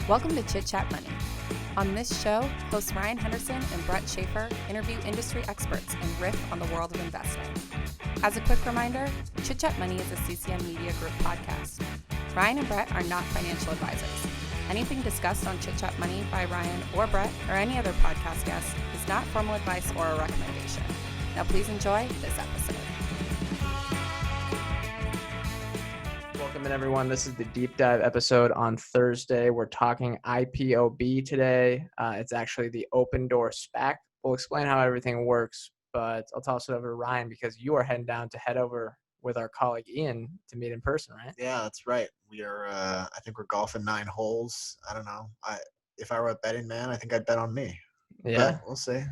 Welcome to Chit Chat Money. On this show, hosts Ryan Henderson and Brett Schaefer interview industry experts and riff on the world of investing. As a quick reminder, Chit Chat Money is a CCM Media Group podcast. Ryan and Brett are not financial advisors. Anything discussed on Chit Chat Money by Ryan or Brett or any other podcast guest is not formal advice or a recommendation. Now please enjoy this episode. Welcome in, everyone. This is the deep dive episode on Thursday. We're talking IPOB today. It's actually the Opendoor SPAC. We'll explain how everything works, but I'll toss it over to Ryan because you are heading down to head over with our colleague Ian to meet in person, right? Yeah, that's right. We are. I think we're golfing 9 holes. I don't know. If I were a betting man, I think I'd bet on me. Yeah, But we'll see.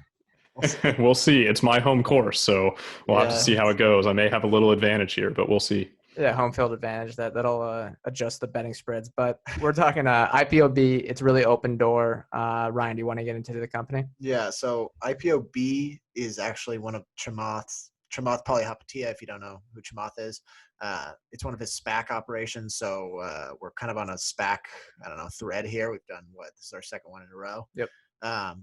We'll see. It's my home course, so we'll have to see how it goes. I may have a little advantage here, but we'll see. Yeah, home field advantage. That'll adjust the betting spreads. But we're talking IPOB. It's really Opendoor. Ryan, do you want to get into the company? Yeah. So IPOB is actually one of Chamath's. Chamath Palihapitiya, if you don't know who Chamath is, it's one of his SPAC operations. So we're kind of on a SPAC, thread here. We've done this is our second one in a row. Yep.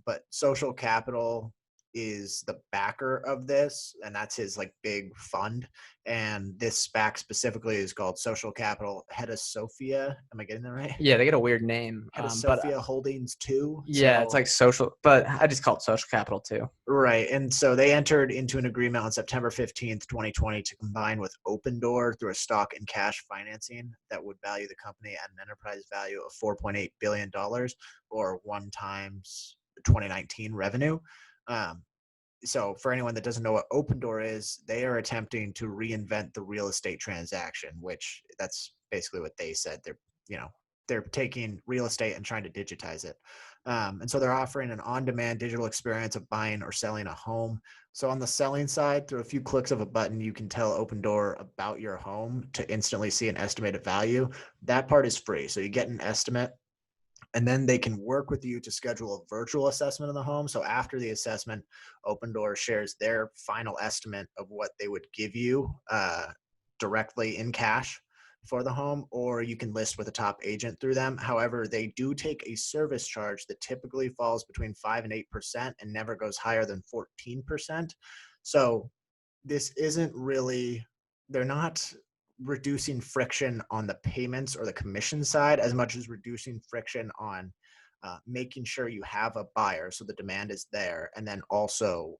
But Social Capital is the backer of this, and that's his big fund. And this SPAC specifically is called Social Capital Hedda Sophia. Am I getting that right? Yeah, they get a weird name. Hedda Sophia Holdings 2. Yeah, it's like social, but I just call it Social Capital too. Right. And so they entered into an agreement on September 15th, 2020 to combine with Opendoor through a stock and cash financing that would value the company at an enterprise value of $4.8 billion or 1 times 2019 revenue. So for anyone that doesn't know what Opendoor is, they are attempting to reinvent the real estate transaction, which that's basically what they said. They're taking real estate and trying to digitize it. And so they're offering an on-demand digital experience of buying or selling a home. So on the selling side, through a few clicks of a button, you can tell Opendoor about your home to instantly see an estimated value. That part is free. So you get an estimate, and then they can work with you to schedule a virtual assessment of the home. So after the assessment, Opendoor shares their final estimate of what they would give you directly in cash for the home, or you can list with a top agent through them. However, they do take a service charge that typically falls between 5 and 8% and never goes higher than 14%. So this isn't really, they're not reducing friction on the payments or the commission side as much as reducing friction on making sure you have a buyer so the demand is there, and then also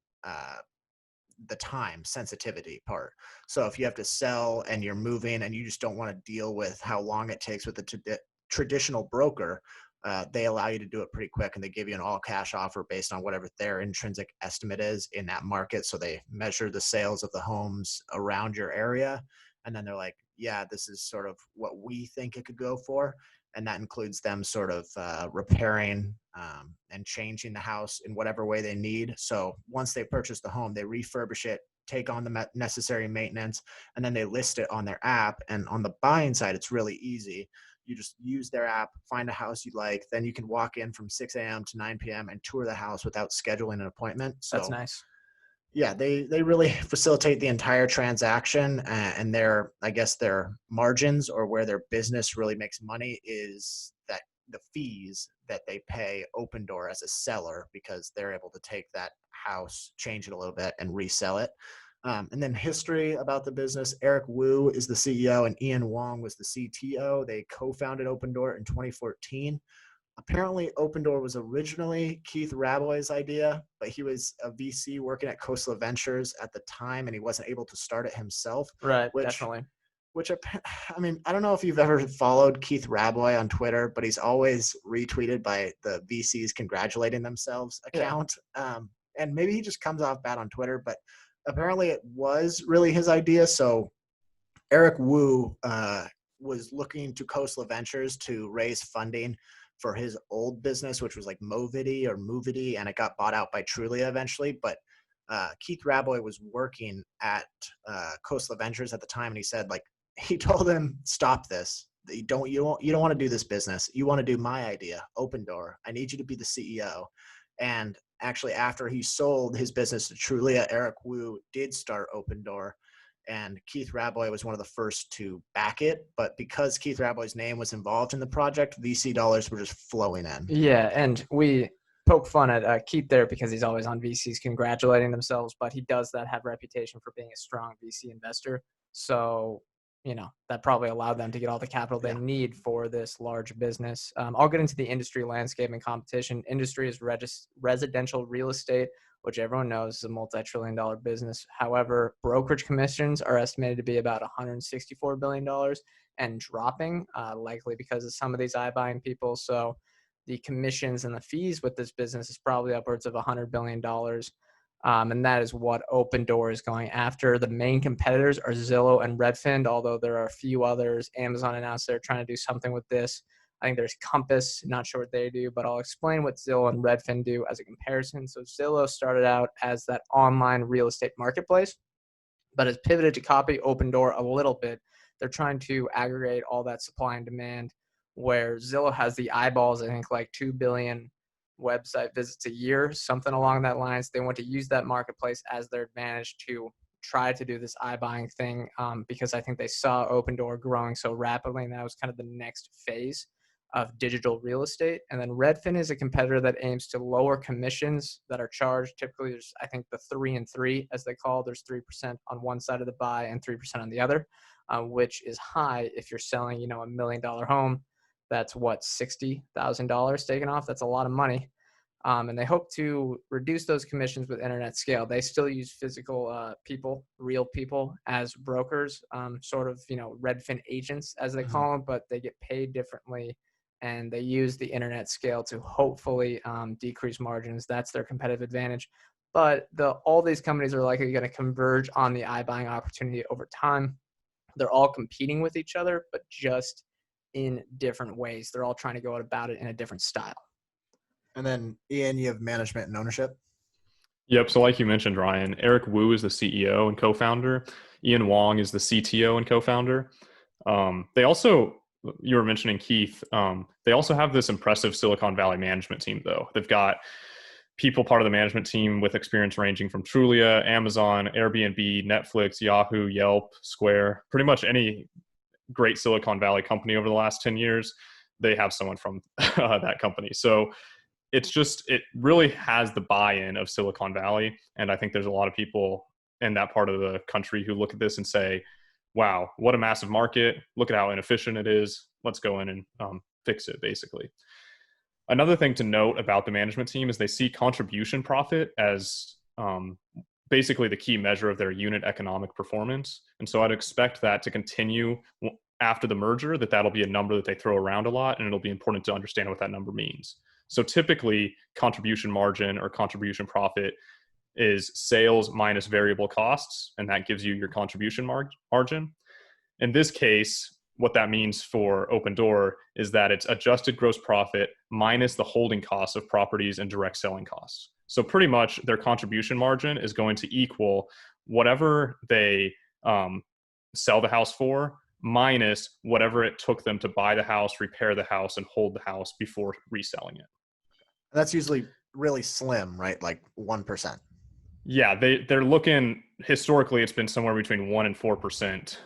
the time sensitivity part. So if you have to sell and you're moving and you just don't want to deal with how long it takes with the traditional broker, they allow you to do it pretty quick, and they give you an all cash offer based on whatever their intrinsic estimate is in that market. So they measure the sales of the homes around your area, and then they're like, yeah, this is sort of what we think it could go for. And that includes them sort of repairing and changing the house in whatever way they need. So once they purchase the home, they refurbish it, take on the necessary maintenance, and then they list it on their app. And on the buying side, it's really easy. You just use their app, find a house you like, then you can walk in from 6 a.m. to 9 p.m. and tour the house without scheduling an appointment. So that's nice. Yeah, they really facilitate the entire transaction, and their margins, or where their business really makes money, is that the fees that they pay Opendoor as a seller, because they're able to take that house, change it a little bit, and resell it. And then history about the business: Eric Wu is the CEO and Ian Wong was the CTO. They co-founded Opendoor in 2014. Apparently, Opendoor was originally Keith Rabois's idea, but he was a VC working at Coastal Ventures at the time, and he wasn't able to start it himself. Right, definitely. I don't know if you've ever followed Keith Rabois on Twitter, but he's always retweeted by the VCs congratulating themselves account. Yeah. And maybe he just comes off bad on Twitter, but apparently it was really his idea. So Eric Wu was looking to Coastal Ventures to raise funding for his old business, which was like Movity, and it got bought out by Trulia eventually. But Keith Rabois was working at Coastal Ventures at the time, and he said, he told him, stop this. You don't want to do this business. You want to do my idea, Opendoor. I need you to be the CEO. And actually, after he sold his business to Trulia, Eric Wu did start Opendoor. and Keith Raboy was one of the first to back it. But because Keith Raboy's name was involved in the project, VC dollars were just flowing in. Yeah, and we poke fun at Keith there because he's always on VCs congratulating themselves, but he does have reputation for being a strong VC investor. So, that probably allowed them to get all the capital they need for this large business. I'll get into the industry landscape and competition. Industry is residential real estate, which everyone knows is a multi-trillion-dollar business. However, brokerage commissions are estimated to be about $164 billion and dropping, likely because of some of these iBuying people. So the commissions and the fees with this business is probably upwards of $100 billion. And that is what Opendoor is going after. The main competitors are Zillow and Redfin, although there are a few others. Amazon announced they're trying to do something with this. I think there's Compass, not sure what they do, but I'll explain what Zillow and Redfin do as a comparison. So Zillow started out as that online real estate marketplace, but has pivoted to copy Opendoor a little bit. They're trying to aggregate all that supply and demand, where Zillow has the eyeballs, I think like 2 billion website visits a year, something along that lines. They want to use that marketplace as their advantage to try to do this iBuying thing, because I think they saw Opendoor growing so rapidly, and that was kind of the next phase of digital real estate. And then Redfin is a competitor that aims to lower commissions that are charged. Typically, there's, I think, the 3 and 3, as they call it. There's 3% on one side of the buy and 3% on the other, which is high if you're selling, $1 million home. That's what, $60,000 taken off. That's a lot of money. And they hope to reduce those commissions with internet scale. They still use physical people, real people, as brokers, sort of, Redfin agents, as they call them, but they get paid differently. And they use the internet scale to hopefully decrease margins. That's their competitive advantage. But all these companies are likely going to converge on the iBuying opportunity over time. They're all competing with each other, but just in different ways. They're all trying to go about it in a different style. And then, Ian, you have management and ownership. Yep. So like you mentioned, Ryan, Eric Wu is the CEO and co-founder. Ian Wong is the CTO and co-founder. They also, you were mentioning Keith, they also have this impressive Silicon Valley management team, though. They've got people part of the management team with experience ranging from Trulia, Amazon, Airbnb, Netflix, Yahoo, Yelp, Square, pretty much any great Silicon Valley company over the last 10 years, they have someone from that company. So it really has the buy-in of Silicon Valley. And I think there's a lot of people in that part of the country who look at this and say, wow, what a massive market. Look at how inefficient it is. Let's go in and fix it, basically. Another thing to note about the management team is they see contribution profit as basically the key measure of their unit economic performance. And so I'd expect that to continue after the merger, that'll be a number that they throw around a lot, and it'll be important to understand what that number means. So typically contribution margin or contribution profit is sales minus variable costs, and that gives you your contribution margin. In this case, what that means for Opendoor is that it's adjusted gross profit minus the holding costs of properties and direct selling costs. So pretty much their contribution margin is going to equal whatever they sell the house for minus whatever it took them to buy the house, repair the house, and hold the house before reselling it. That's usually really slim, right? Like 1%. Yeah, they're looking, historically, it's been somewhere between 1% and 4%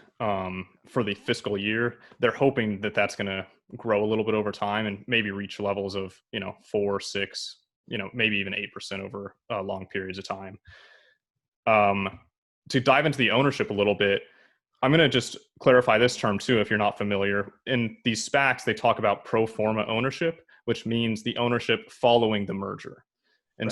for the fiscal year. They're hoping that that's going to grow a little bit over time and maybe reach levels of, 4, 6, maybe even 8% over long periods of time. To dive into the ownership a little bit, I'm going to just clarify this term too, if you're not familiar. In these SPACs, they talk about pro forma ownership, which means the ownership following the merger. And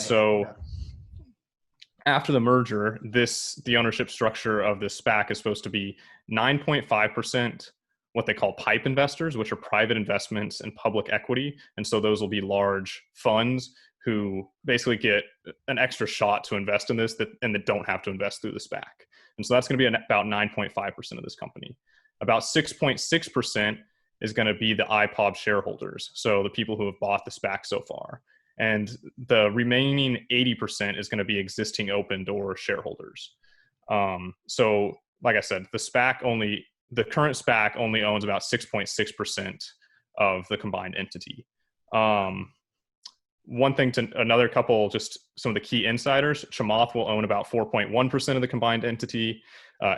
after the merger, the ownership structure of the SPAC is supposed to be 9.5% what they call PIPE investors, which are private investments in public equity. And so those will be large funds who basically get an extra shot to invest in this and that don't have to invest through the SPAC. And so that's going to be about 9.5% of this company. About 6.6% is going to be the IPOB shareholders, so the people who have bought the SPAC so far. And the remaining 80% is going to be existing Opendoor shareholders. So like I said, the current SPAC only owns about 6.6% of the combined entity. Another couple, just some of the key insiders, Chamath will own about 4.1% of the combined entity.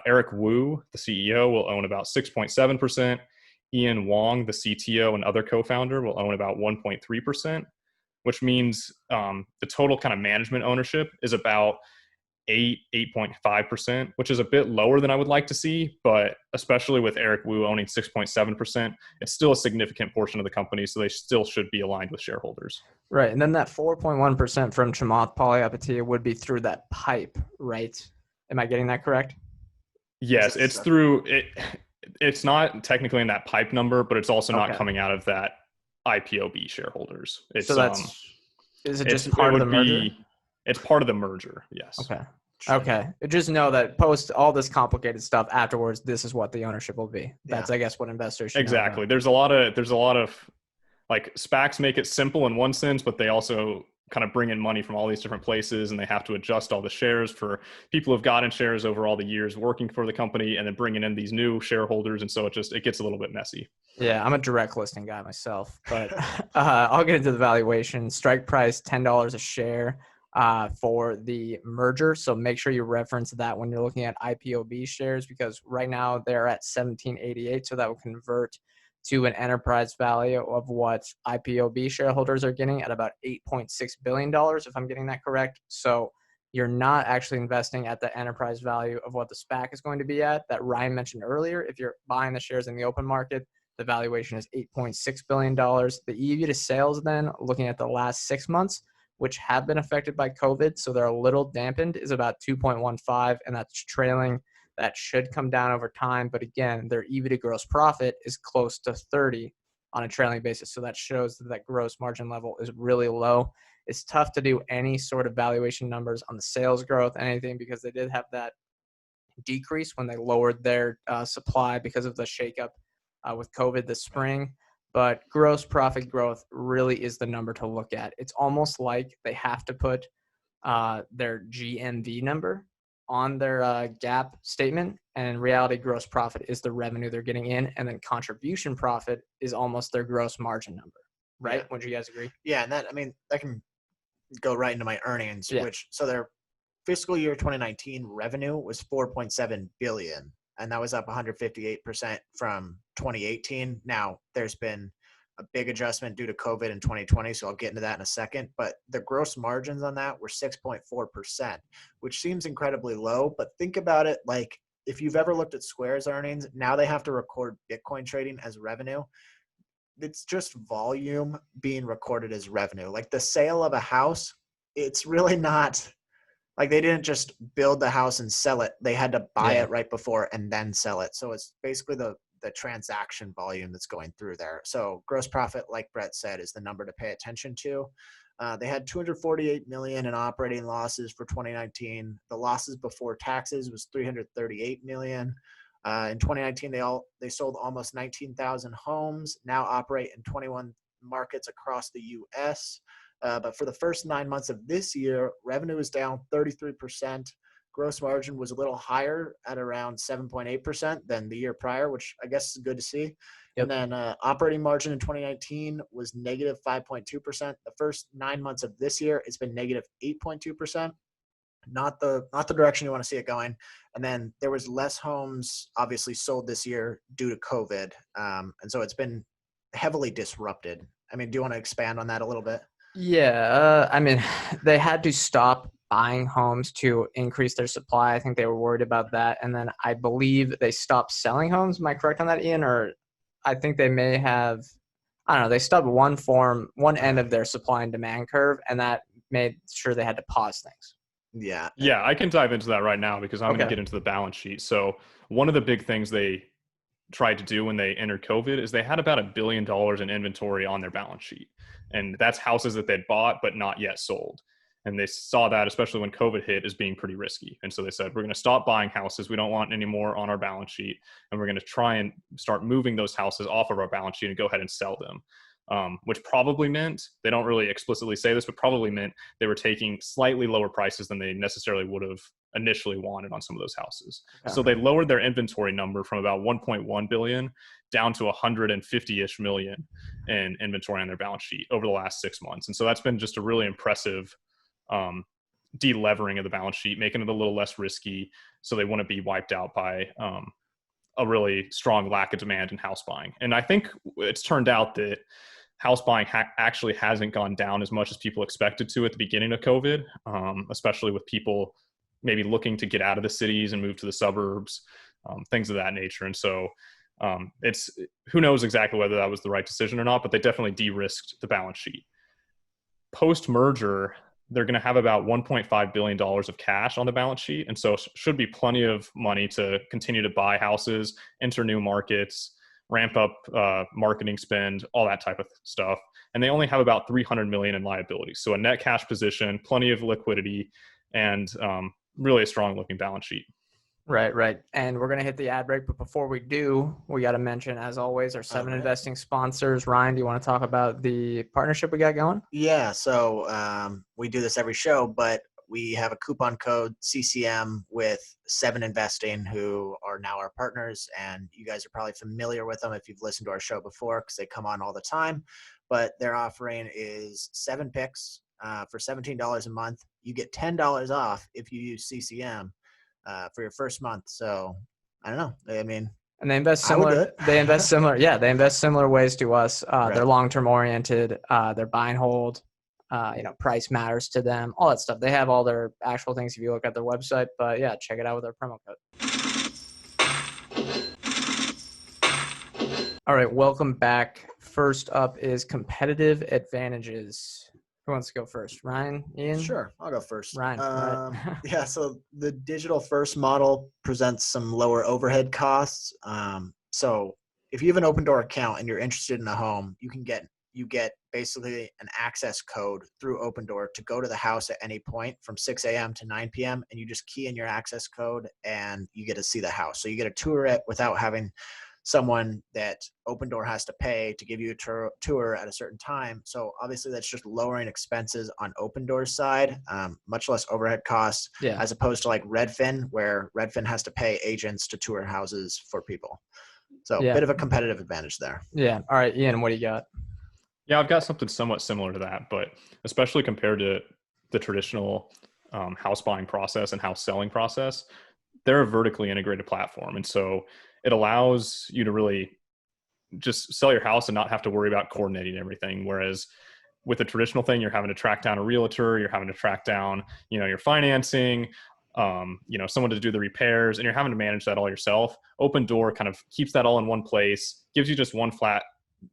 Eric Wu, the CEO, will own about 6.7%. Ian Wong, the CTO and other co-founder, will own about 1.3%, which means the total kind of management ownership is about 8.5%, which is a bit lower than I would like to see, but especially with Eric Wu owning 6.7%, it's still a significant portion of the company, so they still should be aligned with shareholders. Right, and then that 4.1% from Chamath Palihapitiya would be through that PIPE, right? Am I getting that correct? Yes, it's through it. It's not technically in that PIPE number, but it's also not coming out of that IPOB shareholders. It's, so that's is it just part of the merger? It's part of the merger, yes. Okay. Just know that post all this complicated stuff afterwards, this is what the ownership will be. That's, I guess, what investors should know exactly. about. There's a lot of like SPACs make it simple in one sense, but they also kind of bring in money from all these different places, and they have to adjust all the shares for people who've gotten shares over all the years working for the company, and then bringing in these new shareholders, and so it gets a little bit messy. Yeah, I'm a direct listing guy myself, but I'll get into the valuation. Strike price $10 a share for the merger. So make sure you reference that when you're looking at IPOB shares, because right now they're at 1788. So that will convert to an enterprise value of what IPOB shareholders are getting at about $8.6 billion, if I'm getting that correct. So you're not actually investing at the enterprise value of what the SPAC is going to be at that Ryan mentioned earlier. If you're buying the shares in the open market, the valuation is $8.6 billion. The EV to sales then, looking at the last 6 months, which have been affected by COVID, so they're a little dampened, is about 2.15, and that's trailing. That should come down over time. But again, their EV to gross profit is close to 30 on a trailing basis. So that shows that gross margin level is really low. It's tough to do any sort of valuation numbers on the sales growth, anything, because they did have that decrease when they lowered their supply because of the shakeup with COVID this spring. But gross profit growth really is the number to look at. It's almost like they have to put their GMV number on their GAAP statement, and in reality, gross profit is the revenue they're getting in, and then contribution profit is almost their gross margin number, right? Yeah. Would you guys agree? Yeah, and that can go right into my earnings, so their fiscal year 2019 revenue was 4.7 billion, and that was up 158% from 2018. Now, there's been a big adjustment due to COVID in 2020, so I'll get into that in a second. But the gross margins on that were 6.4%, which seems incredibly low. But think about it like if you've ever looked at Square's earnings, now they have to record Bitcoin trading as revenue. It's just volume being recorded as revenue. Like the sale of a house, it's really not like they didn't just build the house and sell it. They had to buy it right before and then sell it. So it's basically the transaction volume that's going through there. So gross profit, like Brett said, is the number to pay attention to. They had 248 million in operating losses for 2019. The losses before taxes was 338 million. In 2019, they sold almost 19,000 homes, now operate in 21 markets across the U.S. But for the first 9 months of this year, revenue is down 33%. Gross margin was a little higher at around 7.8% than the year prior, which I guess is good to see. Yep. And then operating margin in 2019 was negative 5.2%. The first 9 months of this year, it's been negative 8.2%. Not the direction you want to see it going. And then there was less homes obviously sold this year due to COVID. And so it's been heavily disrupted. I mean, do you want to expand on that a little bit? Yeah. I mean, they had to stop buying homes to increase their supply. I think they were worried about that. And then I believe they stopped selling homes. Am I correct on that, Ian? Or I think they may have, I don't know, they stopped one end of their supply and demand curve, and that made sure they had to pause things. Yeah, I can dive into that right now because I'm going to get into the balance sheet. So one of the big things they tried to do when they entered COVID is they had about $1 billion in inventory on their balance sheet. And that's houses that they'd bought but not yet sold. And they saw that, especially when COVID hit, as being pretty risky. And so they said, we're going to stop buying houses. We don't want any more on our balance sheet. And we're going to try and start moving those houses off of our balance sheet and go ahead and sell them. Which probably meant, they don't really explicitly say this, but probably meant they were taking slightly lower prices than they necessarily would have initially wanted on some of those houses. Okay. So they lowered their inventory number from about 1.1 billion down to 150-ish million in inventory on their balance sheet over the last 6 months. And so that's been just a really impressive de-levering of the balance sheet, making it a little less risky, so they wouldn't be wiped out by a really strong lack of demand in house buying. And I think it's turned out that house buying actually hasn't gone down as much as people expected to at the beginning of COVID, especially with people maybe looking to get out of the cities and move to the suburbs, things of that nature. And so it's, who knows exactly whether that was the right decision or not, but they definitely de-risked the balance sheet. Post-merger, they're going to have about $1.5 billion of cash on the balance sheet. And so should be plenty of money to continue to buy houses, enter new markets, ramp up marketing spend, all that type of stuff. And they only have about $300 million in liabilities. So a net cash position, plenty of liquidity, and really a strong looking balance sheet. Right. And we're going to hit the ad break. But before we do, we got to mention, as always, our 7 investing sponsors. Ryan, do you want to talk about the partnership we got going? Yeah. So we do this every show, but we have a coupon code CCM with 7 Investing, who are now our partners. And you guys are probably familiar with them if you've listened to our show before, because they come on all the time. But their offering is 7 picks for $17 a month. You get $10 off if you use CCM. For your first month. So I don't know. I mean, and they invest similar. They invest similar. Yeah, they invest similar ways to us. Right. They're long-term oriented. They're buy and hold. Price matters to them. All that stuff. They have all their actual things if you look at their website. But yeah, check it out with our promo code. All right, welcome back. First up is competitive advantages. Who wants to go first? Ryan, Ian? Sure, I'll go first. Ryan. Right. Yeah, so the digital first model presents some lower overhead costs. So if you have an Opendoor account and you're interested in a home, you get basically an access code through Opendoor to go to the house at any point from 6 a.m. to 9 p.m. and you just key in your access code and you get to see the house. So you get to tour it without having someone that Opendoor has to pay to give you a tour at a certain time. So obviously that's just lowering expenses on Opendoor's side, much less overhead costs, as opposed to like Redfin, where Redfin has to pay agents to tour houses for people. So a bit of a competitive advantage there. Yeah. All right, Ian, what do you got? Yeah, I've got something somewhat similar to that, but especially compared to the traditional house buying process and house selling process, they're a vertically integrated platform. And so it allows you to really just sell your house and not have to worry about coordinating everything. Whereas with a traditional thing, you're having to track down a realtor, you're having to track down, your financing, someone to do the repairs, and you're having to manage that all yourself. Opendoor kind of keeps that all in one place, gives you just one flat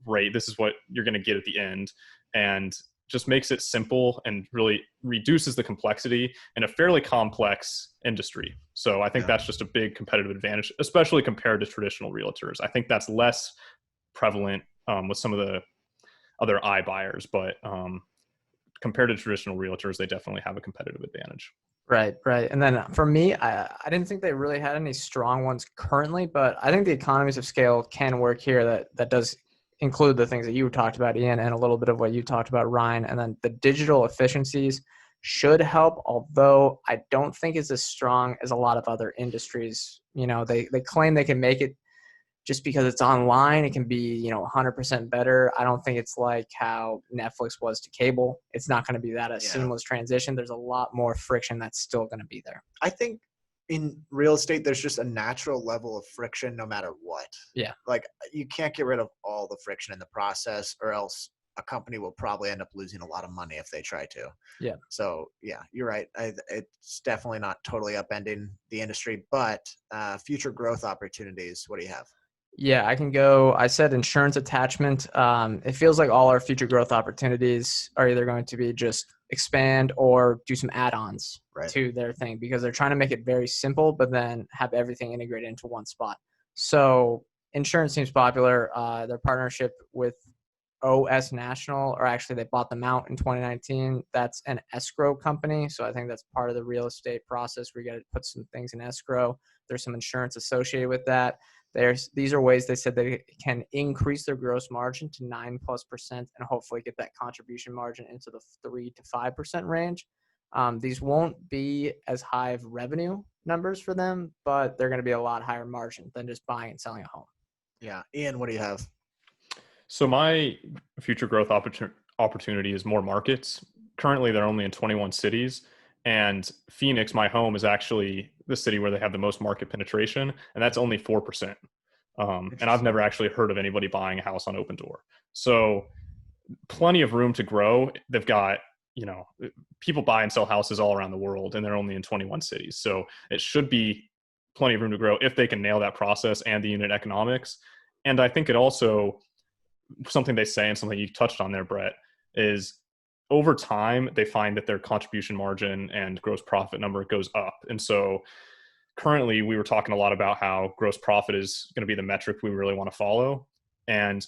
rate. This is what you're going to get at the end. And just makes it simple and really reduces the complexity in a fairly complex industry. So I think that's just a big competitive advantage, especially compared to traditional realtors. I think that's less prevalent with some of the other iBuyers, but compared to traditional realtors, they definitely have a competitive advantage. Right. And then for me, I didn't think they really had any strong ones currently, but I think the economies of scale can work here. That does include the things that you talked about, Ian, and a little bit of what you talked about, Ryan. And then the digital efficiencies should help, although I don't think it's as strong as a lot of other industries. They claim they can make it just because it's online. It can be, 100% better. I don't think it's like how Netflix was to cable. It's not going to be that seamless transition. There's a lot more friction that's still going to be there. I think in real estate, there's just a natural level of friction no matter what. Yeah. Like you can't get rid of all the friction in the process, or else a company will probably end up losing a lot of money if they try to. Yeah. So yeah, you're right. It's definitely not totally upending the industry, but future growth opportunities. What do you have? Yeah, I can go. I said insurance attachment. It feels like all our future growth opportunities are either going to be just expand or do some add-ons to their thing, because they're trying to make it very simple, but then have everything integrated into one spot. So insurance seems popular. Their partnership with OS National, or actually they bought them out in 2019. That's an escrow company. So I think that's part of the real estate process where you got to put some things in escrow. There's some insurance associated with that. These are ways they said they can increase their gross margin to 9+% and hopefully get that contribution margin into the 3 to 5% range. These won't be as high of revenue numbers for them, but they're going to be a lot higher margin than just buying and selling a home. Yeah. Ian, what do you have? So my future growth opportunity is more markets. Currently, they're only in 21 cities. And Phoenix, my home, is actually the city where they have the most market penetration, and that's only 4%. And I've never actually heard of anybody buying a house on Opendoor. So plenty of room to grow. They've got, people buy and sell houses all around the world, and they're only in 21 cities. So it should be plenty of room to grow if they can nail that process and the unit economics. And I think it also, something they say and something you touched on there, Brett, is over time, they find that their contribution margin and gross profit number goes up. And so currently we were talking a lot about how gross profit is going to be the metric we really want to follow. And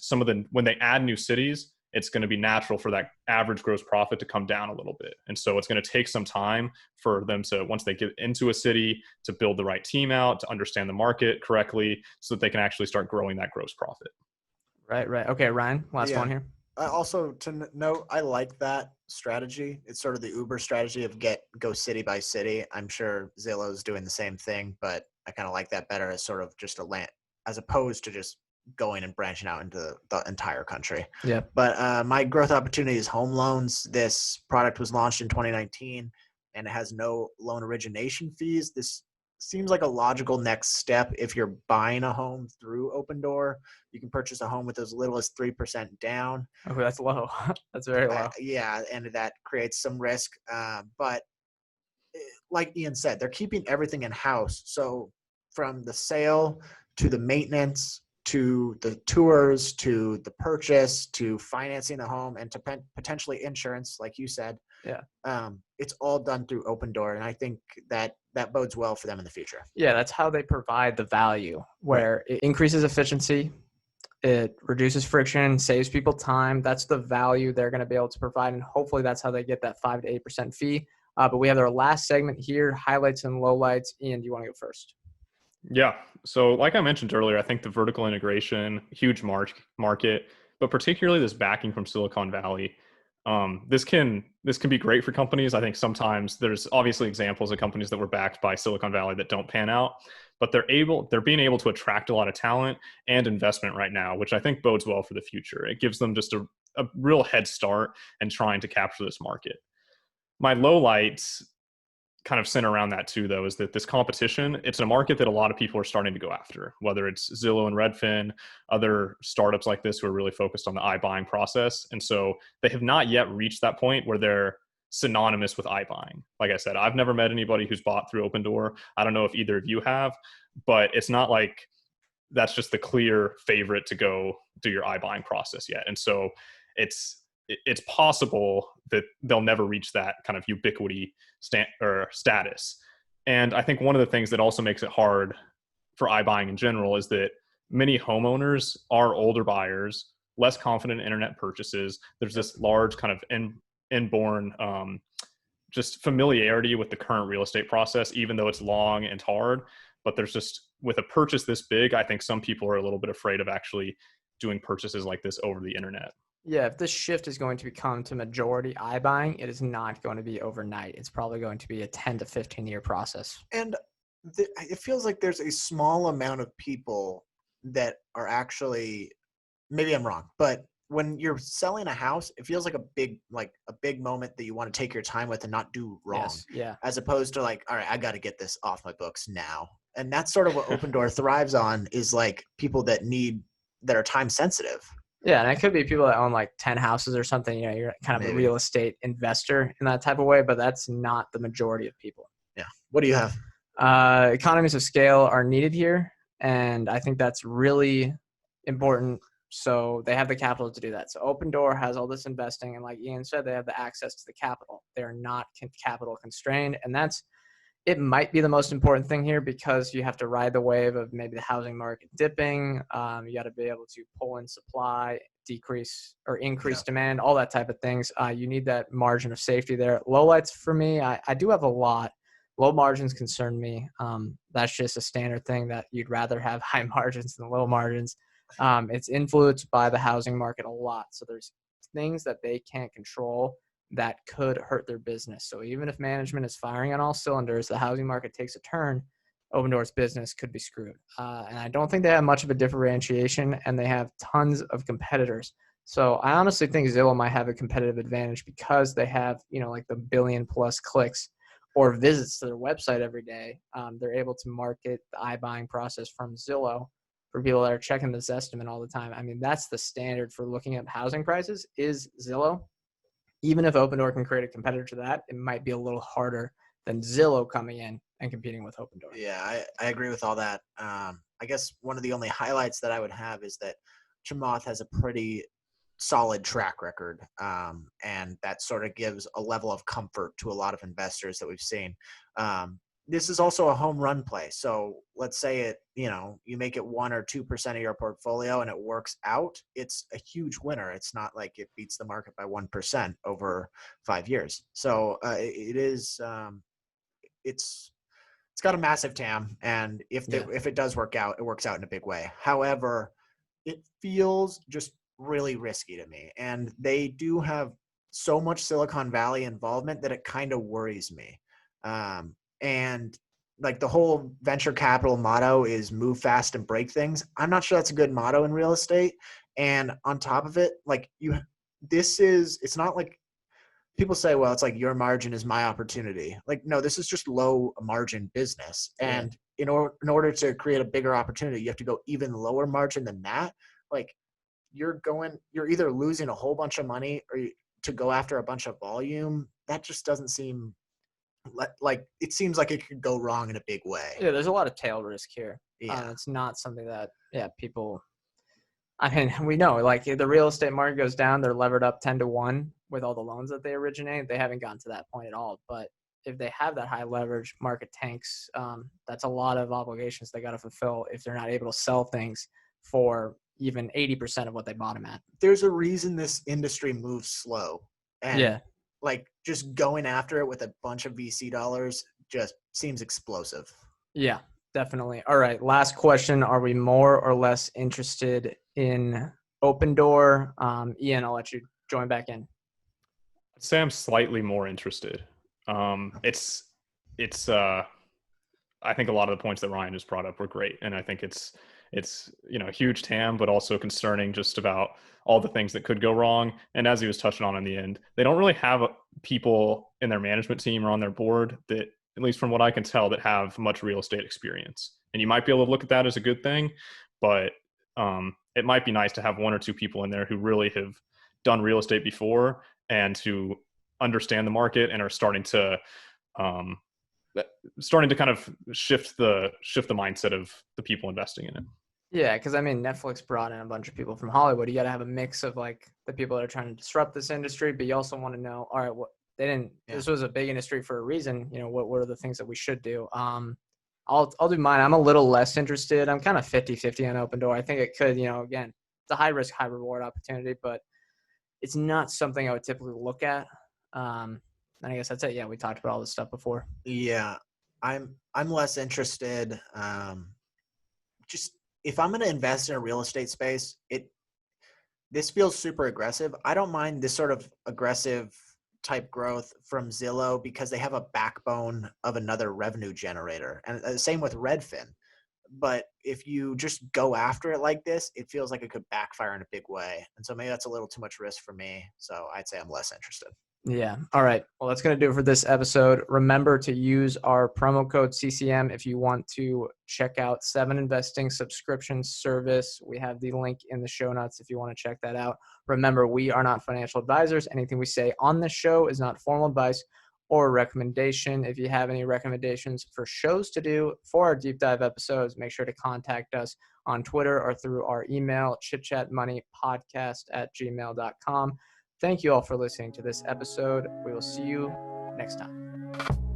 when they add new cities, it's going to be natural for that average gross profit to come down a little bit. And so it's going to take some time for them to, once they get into a city, to build the right team out, to understand the market correctly so that they can actually start growing that gross profit. Right. Okay, Ryan, last one here. Also, to note, I like that strategy. It's sort of the Uber strategy of go city by city. I'm sure Zillow's doing the same thing, but I kind of like that better as sort of just a land, as opposed to just going and branching out into the entire country. Yeah. But my growth opportunity is home loans. This product was launched in 2019, and it has no loan origination fees. This seems like a logical next step. If you're buying a home through Opendoor, you can purchase a home with as little as 3% down. Oh, that's low. That's very low. Yeah, and that creates some risk. But like Ian said, they're keeping everything in-house. So from the sale to the maintenance to the tours to the purchase to financing the home and to potentially insurance, like you said, it's all done through Opendoor, and I think that bodes well for them in the future. Yeah, that's how they provide the value, where it increases efficiency, it reduces friction, saves people time. That's the value they're going to be able to provide, and hopefully that's how they get that 5 to 8% fee. But we have our last segment here, highlights and lowlights. Ian, do you want to go first? Yeah. So like I mentioned earlier, I think the vertical integration, huge market, but particularly this backing from Silicon Valley, this can be great for companies. I think sometimes there's obviously examples of companies that were backed by Silicon Valley that don't pan out, but they're being able to attract a lot of talent and investment right now, which I think bodes well for the future. It gives them just a real head start in trying to capture this market. My lowlights kind of center around that too, though, is that this competition, it's a market that a lot of people are starting to go after, whether it's Zillow and Redfin, other startups like this who are really focused on the iBuying process. And so they have not yet reached that point where they're synonymous with iBuying. Like I said, I've never met anybody who's bought through Opendoor. I don't know if either of you have, but it's not like that's just the clear favorite to go do your iBuying process yet. And so it's possible that they'll never reach that kind of ubiquity status. And I think one of the things that also makes it hard for iBuying in general is that many homeowners are older buyers, less confident in internet purchases. There's this large kind of inborn just familiarity with the current real estate process, even though it's long and hard. But there's just, with a purchase this big, I think some people are a little bit afraid of actually doing purchases like this over the internet. Yeah, if this shift is going to become to majority iBuying, it is not going to be overnight. It's probably going to be a 10 to 15 year process. And it feels like there's a small amount of people that are actually, maybe I'm wrong, but when you're selling a house, it feels like a big moment that you want to take your time with and not do wrong. Yes, yeah. As opposed to like, all right, I got to get this off my books now. And that's sort of what Opendoor thrives on, is like people that are time sensitive. Yeah, and it could be people that own like 10 houses or something. You know, you're kind of a real estate investor in that type of way, but that's not the majority of people. Yeah. What do you have? Economies of scale are needed here, and I think that's really important. So they have the capital to do that. So Opendoor has all this investing, and like Ian said, they have the access to the capital. They're not capital constrained, and it might be the most important thing here, because you have to ride the wave of maybe the housing market dipping. You got to be able to pull in supply, decrease or increase demand, all that type of things. You need that margin of safety there. Lowlights for me, I do have a lot. Low margins concern me. That's just a standard thing, that you'd rather have high margins than low margins. It's influenced by the housing market a lot. So there's things that they can't control that could hurt their business. So even if management is firing on all cylinders, the housing market takes a turn, Opendoor's business could be screwed. And I don't think they have much of a differentiation, and they have tons of competitors. So I honestly think Zillow might have a competitive advantage because they have, like the billion plus clicks, or visits to their website every day. They're able to market the iBuying process from Zillow for people that are checking this estimate all the time. I mean, that's the standard for looking at housing prices is Zillow. Even if Opendoor can create a competitor to that, it might be a little harder than Zillow coming in and competing with Opendoor. Yeah, I agree with all that. I guess one of the only highlights that I would have is that Chamath has a pretty solid track record, and that sort of gives a level of comfort to a lot of investors that we've seen. This is also a home run play. So let's say you make it 1 or 2% of your portfolio and it works out. It's a huge winner. It's not like it beats the market by 1% over 5 years. So it's got a massive TAM. And if it does work out, it works out in a big way. However, it feels just really risky to me. And they do have so much Silicon Valley involvement that it kind of worries me. And like the whole venture capital motto is move fast and break things. I'm not sure that's a good motto in real estate. And on top of it, like it's not like people say, well, it's like your margin is my opportunity. Like, no, this is just low margin business. And in order to create a bigger opportunity, you have to go even lower margin than that. Like you're either losing a whole bunch of money or to go after a bunch of volume. That just doesn't seem like it seems like it could go wrong in a big way. Yeah, there's a lot of tail risk here. Yeah. It's not something that, people, I mean, we know, like if the real estate market goes down, they're levered up 10-1 with all the loans that they originate. They haven't gotten to that point at all. But if they have that high leverage, market tanks, that's a lot of obligations they got to fulfill if they're not able to sell things for even 80% of what they bought them at. There's a reason this industry moves slow. And like just going after it with a bunch of VC dollars just seems explosive. Yeah, definitely. All right. Last question. Are we more or less interested in Opendoor? Ian, I'll let you join back in. I'd say I'm slightly more interested. It's I think a lot of the points that Ryan just brought up were great. And I think it's a huge TAM, but also concerning just about all the things that could go wrong. And as he was touching on in the end, they don't really have people in their management team or on their board that, at least from what I can tell, that have much real estate experience. And you might be able to look at that as a good thing, but it might be nice to have 1 or 2 people in there who really have done real estate before and who understand the market and are starting to kind of shift the mindset of the people investing in it. Yeah, because I mean, Netflix brought in a bunch of people from Hollywood. You got to have a mix of like the people that are trying to disrupt this industry, but you also want to know, all right, what they didn't. Yeah. This was a big industry for a reason. What are the things that we should do? I'll do mine. I'm a little less interested. I'm kind of 50-50 on Opendoor. I think it could, again, it's a high risk, high reward opportunity, but it's not something I would typically look at. And I guess that's it. Yeah, we talked about all this stuff before. Yeah, I'm less interested. Just if I'm going to invest in a real estate space, this feels super aggressive. I don't mind this sort of aggressive type growth from Zillow because they have a backbone of another revenue generator, and the same with Redfin. But if you just go after it like this, it feels like it could backfire in a big way. And so maybe that's a little too much risk for me. So I'd say I'm less interested. Yeah. All right. Well, that's going to do it for this episode. Remember to use our promo code CCM if you want to check out 7 Investing subscription service. We have the link in the show notes if you want to check that out. Remember, we are not financial advisors. Anything we say on this show is not formal advice or recommendation. If you have any recommendations for shows to do for our deep dive episodes, make sure to contact us on Twitter or through our email, chitchatmoneypodcast@gmail.com. Thank you all for listening to this episode. We will see you next time.